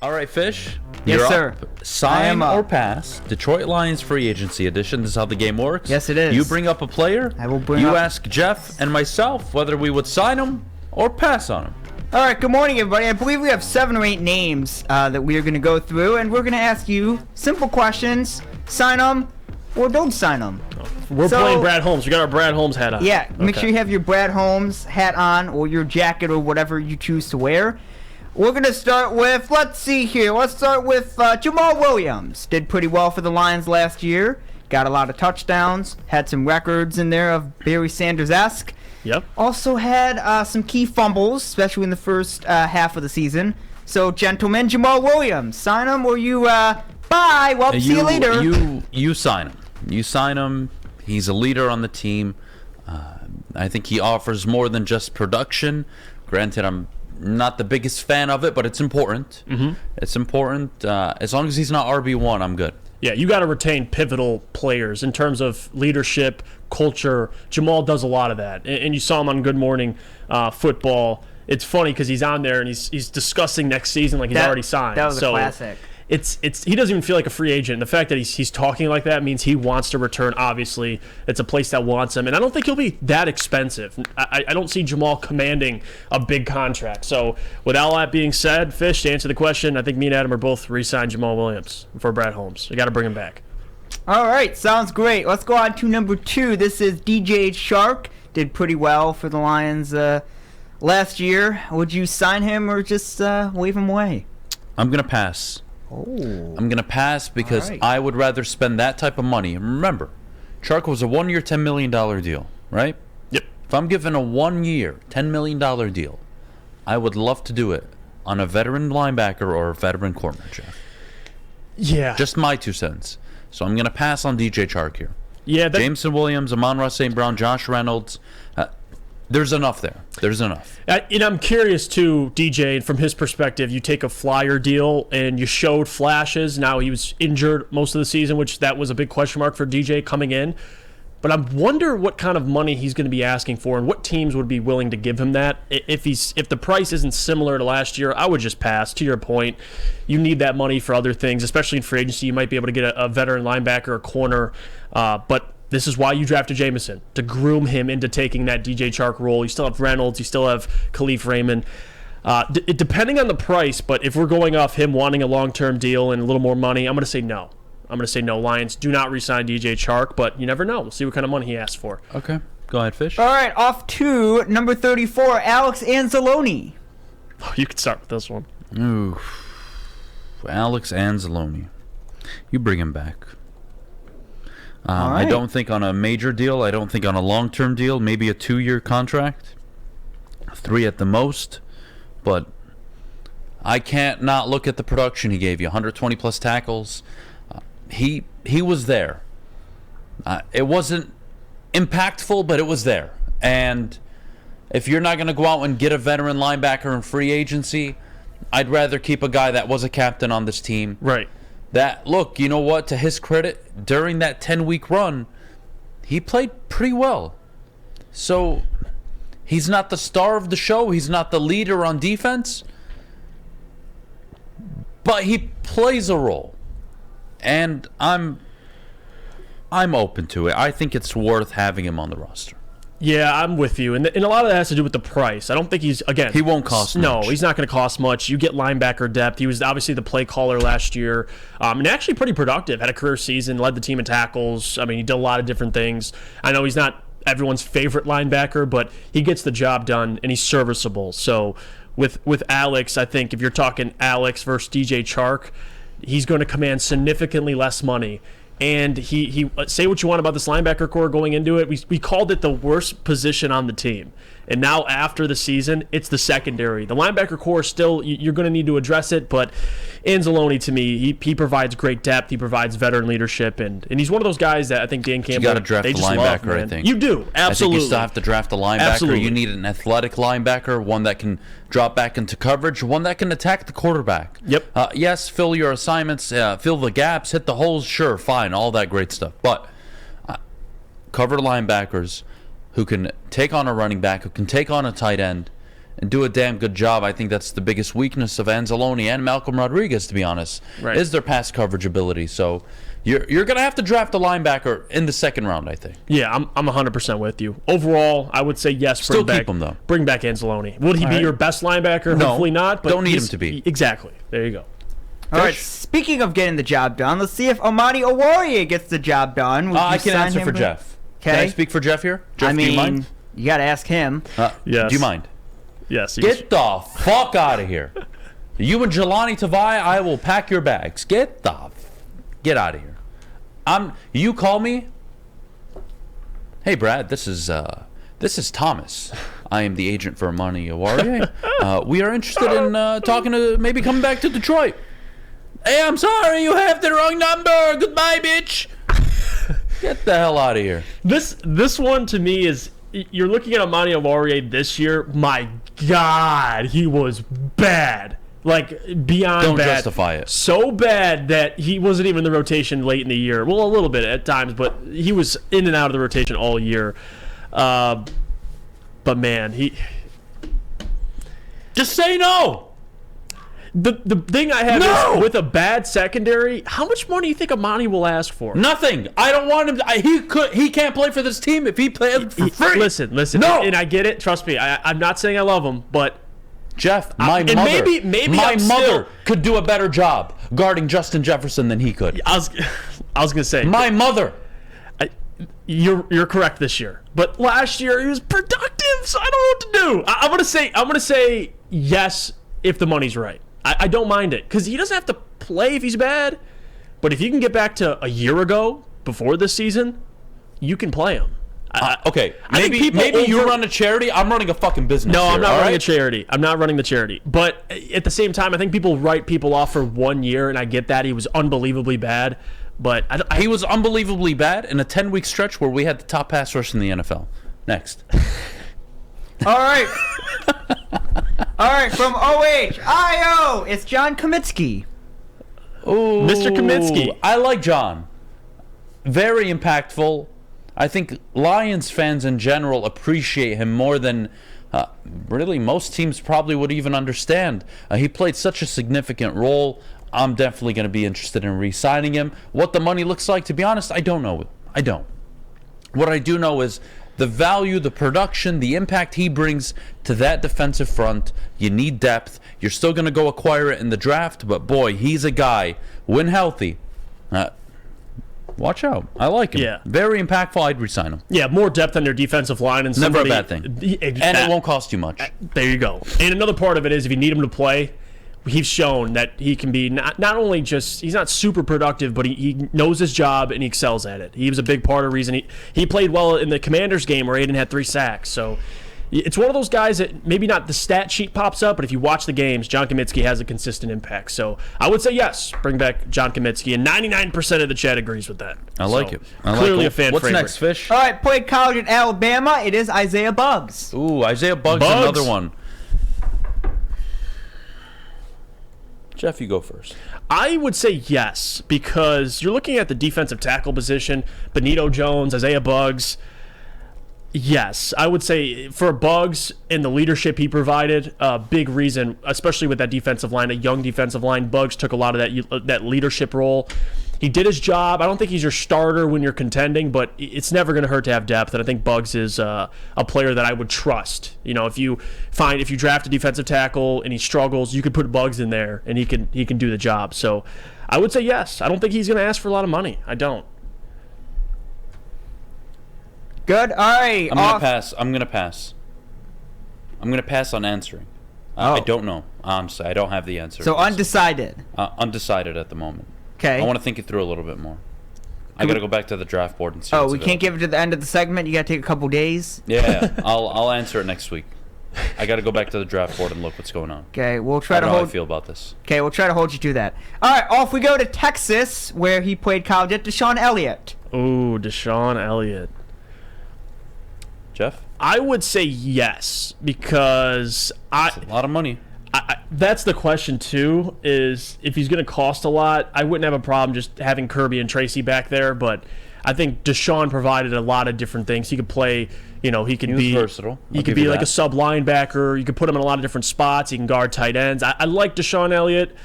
All right, Fish. Yes, You're sir. Up. Sign or pass. Detroit Lions free agency edition. This is how the game works. Yes, it is. You bring up a player. I will bring You up... ask Jeff and myself whether we would sign him or pass on him. All right, good morning, everybody. I believe we have 7 or 8 names that we are going to go through, and we're going to ask you simple questions. Sign them or don't sign them. We're playing Brad Holmes. We got our Brad Holmes hat on. Yeah, make sure you have your Brad Holmes hat on or your jacket or whatever you choose to wear. We're going to start with, let's see here. Let's start with Jamal Williams. Did pretty well for the Lions last year. Got a lot of touchdowns. Had some records in there of Barry Sanders-esque. Yep. Also had some key fumbles, especially in the first half of the season. So, gentlemen, Jamal Williams, sign him or you bye. Well, see you later. You sign him. You sign him. He's a leader on the team. I think he offers more than just production. Granted, I'm not the biggest fan of it, but it's important. Mm-hmm. It's important. As long as he's not RB1, I'm good. Yeah, you got to retain pivotal players in terms of leadership, culture. Jamal does a lot of that, and you saw him on Good Morning Football. It's funny because he's on there and he's discussing next season like he's already signed. That was a classic. It's he doesn't even feel like a free agent. The fact that he's talking like that means he wants to return. Obviously, it's a place that wants him, and I don't think he'll be that expensive. I don't see Jamal commanding a big contract. So, with all that being said, Fish, to answer the question, I think me and Adam are both re-signed Jamal Williams for Brad Holmes. You got to bring him back. All right, sounds great. Let's go on to number 2. This is DJ Chark. Did pretty well for the Lions last year. Would you sign him or just wave him away? I'm gonna pass. Oh. I'm going to pass because I would rather spend that type of money. And remember, Chark was a 1-year, $10 million deal, right? Yep. If I'm given a 1-year, $10 million deal, I would love to do it on a veteran linebacker or a veteran corner, Jeff. Yeah. Just my 2 cents. So I'm going to pass on DJ Chark here. Yeah. Jameson Williams, Amon-Ra St. Brown, Josh Reynolds. There's enough there. There's enough. And I'm curious, too, DJ, from his perspective, you take a flyer deal and you showed flashes. Now he was injured most of the season, which that was a big question mark for DJ coming in. But I wonder what kind of money he's going to be asking for and what teams would be willing to give him that. If the price isn't similar to last year, I would just pass. To your point, you need that money for other things, especially in free agency. You might be able to get a veteran linebacker, a corner, but this is why you drafted Jameson, to groom him into taking that DJ Chark role. You still have Reynolds. You still have Khalif Raymond. Depending on the price, but if we're going off him wanting a long-term deal and a little more money, I'm going to say no. Lions do not re-sign DJ Chark, but you never know. We'll see what kind of money he asks for. Okay. Go ahead, Fish. All right, off to number 34, Alex Anzalone. Oh, you could start with this one. Ooh. Alex Anzalone. You bring him back. Right. I don't think on a major deal. I don't think on a long-term deal. Maybe a 2-year contract. 3 at the most. But I can't not look at the production he gave you. 120-plus tackles. He was there. It wasn't impactful, but it was there. And if you're not going to go out and get a veteran linebacker in free agency, I'd rather keep a guy that was a captain on this team. Right. That, look, you know what, to his credit, during that 10-week run, he played pretty well. So, he's not the star of the show. He's not the leader on defense. But he plays a role. And I'm open to it. I think it's worth having him on the roster. Yeah, I'm with you. And a lot of that has to do with the price. I don't think he won't cost much. No, he's not going to cost much. You get linebacker depth. He was obviously the play caller last year. And actually pretty productive. Had a career season, led the team in tackles. I mean, he did a lot of different things. I know he's not everyone's favorite linebacker, but he gets the job done, and he's serviceable. So with Alex, I think if you're talking Alex versus DJ Chark, he's going to command significantly less money. And he say what you want about this linebacker core going into it. We called it the worst position on the team. And now after the season, it's the secondary. The linebacker core still, you're going to need to address it, but Anzalone, to me, he provides great depth. He provides veteran leadership, and he's one of those guys that I think Dan Campbell, you got to draft they the just linebacker, love, I think. You do, absolutely. I think you still have to draft a linebacker. Absolutely. You need an athletic linebacker, one that can drop back into coverage, one that can attack the quarterback. Yep. Yes, fill your assignments, fill the gaps, hit the holes, sure, fine, all that great stuff. But cover linebackers who can take on a running back, who can take on a tight end, and do a damn good job. I think that's the biggest weakness of Anzalone and Malcolm Rodriguez, to be honest, is their pass coverage ability. So you're going to have to draft a linebacker in the second round, I think. Yeah, I'm 100% with you. Overall, I would say yes. Still keep him, though. Bring back Anzalone. Would he be your best linebacker? No, hopefully not. But don't need him to be. Exactly. There you go. All right, speaking of getting the job done, let's see if Amon-Ra gets the job done. I can answer for Jeff. Okay. Can I speak for Jeff here? Jeff, do you mind? You got to ask him. Yes. Do you mind? Yes. Get the fuck out of here. You and Jelani Tavai, I will pack your bags. Get out of here. You call me. Hey, Brad, this is Thomas. I am the agent for Amon-Ra. We are interested in talking to maybe coming back to Detroit. Hey, I'm sorry, you have the wrong number. Goodbye, bitch. Get the hell out of here. This one to me is, you're looking at Amon-Ra this year. My God, he was bad. Like, beyond Don't bad. justify it. So bad that he wasn't even in the rotation late in the year. Well, a little bit at times, but he was in and out of the rotation all year. But man, he... Just say no. The thing I have is, with a bad secondary, how much money do you think Amani will ask for? Nothing. I don't want him to. He can't play for this team if he plays for free. Listen. No. And I get it. Trust me. I'm not saying I love him, but Jeff, my mother, maybe my I'm mother still, could do a better job guarding Justin Jefferson than he could. I was gonna say my mother. You're correct this year, but last year he was productive, so I don't know what to do. I'm gonna say yes if the money's right. I don't mind it because he doesn't have to play if he's bad, but if you can get back to a year ago before this season, you can play him. Okay, maybe you run a charity. I'm running a fucking business. No, here, I'm not running a charity. I'm not running the charity. But at the same time, I think people write people off for 1 year, and I get that he was unbelievably bad. But he was unbelievably bad in a 10-week stretch where we had the top pass rush in the NFL. Next. All right. All right, from OHIO, it's John Kaminsky. Ooh, Mr. Kaminsky. I like John. Very impactful. I think Lions fans in general appreciate him more than really most teams probably would even understand. He played such a significant role. I'm definitely going to be interested in re-signing him. What the money looks like, to be honest, I don't know. I don't. What I do know is the value, the production, the impact he brings to that defensive front. You need depth. You're still going to go acquire it in the draft, but boy, he's a guy, when healthy, watch out. I like him. Yeah. Very impactful. I'd resign him. yeah, more depth on your defensive line and Never somebody, a bad thing. And it won't cost you much. There you go. And another part of it is if you need him to play, he's shown that he can be not only just, he's not super productive, but he knows his job and he excels at it. He was a big part of the reason he played well in the Commanders game where Aiden had 3 sacks. So it's one of those guys that maybe not the stat sheet pops up, but if you watch the games, John Kaminsky has a consistent impact. So I would say yes, bring back John Kaminsky, and 99% of the chat agrees with that. I like it. Clearly a fan What's favorite. next, Fish? All right, played college at Alabama. It is Isaiah Buggs. Ooh, Isaiah Buggs, another one. Jeff, you go first. I would say yes, because you're looking at the defensive tackle position, Benito Jones, Isaiah Buggs. Yes, I would say for Buggs and the leadership he provided, a big reason, especially with that defensive line, a young defensive line, Buggs took a lot of that leadership role. He did his job. I don't think he's your starter when you're contending, but it's never going to hurt to have depth. And I think Buggs is a player that I would trust. You know, if you draft a defensive tackle and he struggles, you could put Buggs in there and he can do the job. So I would say yes. I don't think he's going to ask for a lot of money. I don't. Good. All right. I'm going to pass. I'm going to pass on answering. I don't know. Honestly, I don't have the answer. So undecided. Undecided at the moment. Okay. I want to think it through a little bit more. I got to go back to the draft board and see. Oh, we can't give it to the end of the segment. You got to take a couple days. Yeah, I'll answer it next week. I got to go back to the draft board and look what's going on. Okay, we'll try I to don't know hold. how I feel about this. Okay, we'll try to hold you to that. All right, off we go to Texas, where he played college at Deshaun Elliott. Ooh, Deshaun Elliott. Jeff? I would say yes, because That's a lot of money. that's the question too, is if he's going to cost a lot, I wouldn't have a problem just having Kirby and Tracy back there, but I think Deshaun provided a lot of different things. He could play, he could was be versatile. He I'll could give be you like that. a sub linebacker. You could put him in a lot of different spots. He can guard tight ends. I like Deshaun Elliott.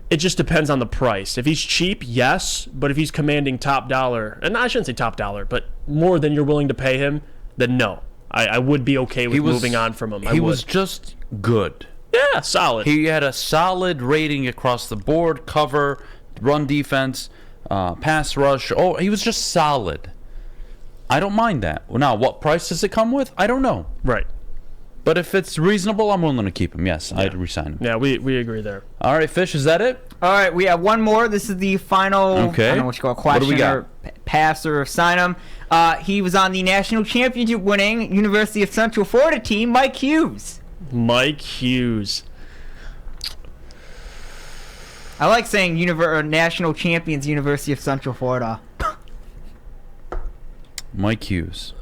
It just depends on the price. If he's cheap, yes, but if he's commanding top dollar, and I shouldn't say top dollar, but more than you're willing to pay him, then no. I would be okay with moving on from him. He was just good. Yeah, solid. He had a solid rating across the board, cover, run defense, pass rush. Oh, he was just solid. I don't mind that. Now, what price does it come with? I don't know. Right. But if it's reasonable, I'm willing to keep him. Yes, I'd resign him. Yeah, we agree there. All right, Fish, is that it? All right, we have one more. This is the final, Okay. I don't know what you call it, What do we question got? or pass or sign him. He was on the national championship winning University of Central Florida team, Mike Hughes. Mike Hughes. I like saying national champions, University of Central Florida. Mike Hughes.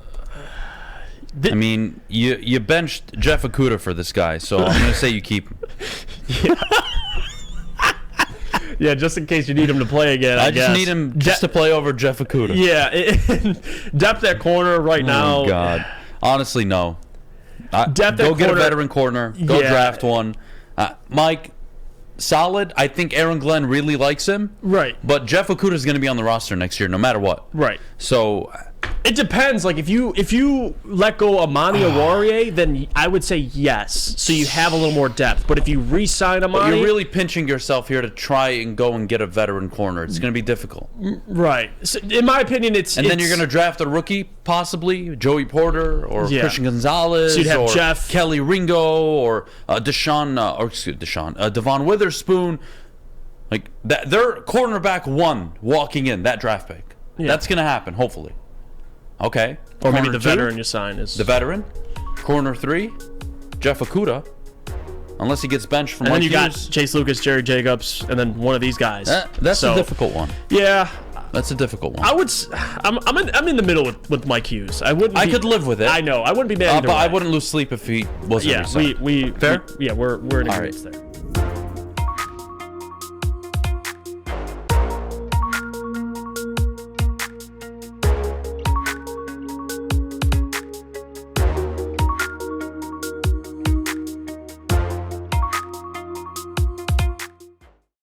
I mean, you benched Jeff Okudah for this guy, so I'm going to say you keep him. Yeah, just in case you need him to play again. I guess. just need him just to play over Jeff Okudah. Yeah, depth at corner right now. Oh, God. Honestly, no. Depth go at get a corner- veteran corner. Go Yeah. draft one. Mike, solid. I think Aaron Glenn really likes him. Right. But Jeff Okudah is going to be on the roster next year, no matter what. Right. So It depends. Like if you let go of Amon-Ra, then I would say yes. So you have a little more depth. But if you re-sign Amani, you're really pinching yourself here to try and go and get a veteran corner. It's going to be difficult. right. So in my opinion, And then you're going to draft a rookie, possibly Joey Porter or Yeah. Christian Gonzalez So you'd have or Jeff. Kelly Ringo or Devon Witherspoon. Like that, they're cornerback one walking in that draft pick. Yeah. That's going to happen, hopefully. Okay. or maybe Corner the two, veteran you sign is the veteran. Corner 3, Jeff Okudah. Unless he gets benched from And then Mike you got Hughes. Chase Lucas, Jerry Jacobs, and then one of these guys. That's So, a difficult one. Yeah, That's a difficult one. I would. I'm in the middle with Mike Hughes. I wouldn't. I be- could live with it. I know. I wouldn't be mad either but I way. wouldn't lose sleep if he wasn't. Yeah, re-signed. we Fair? we're in All agreement right. there.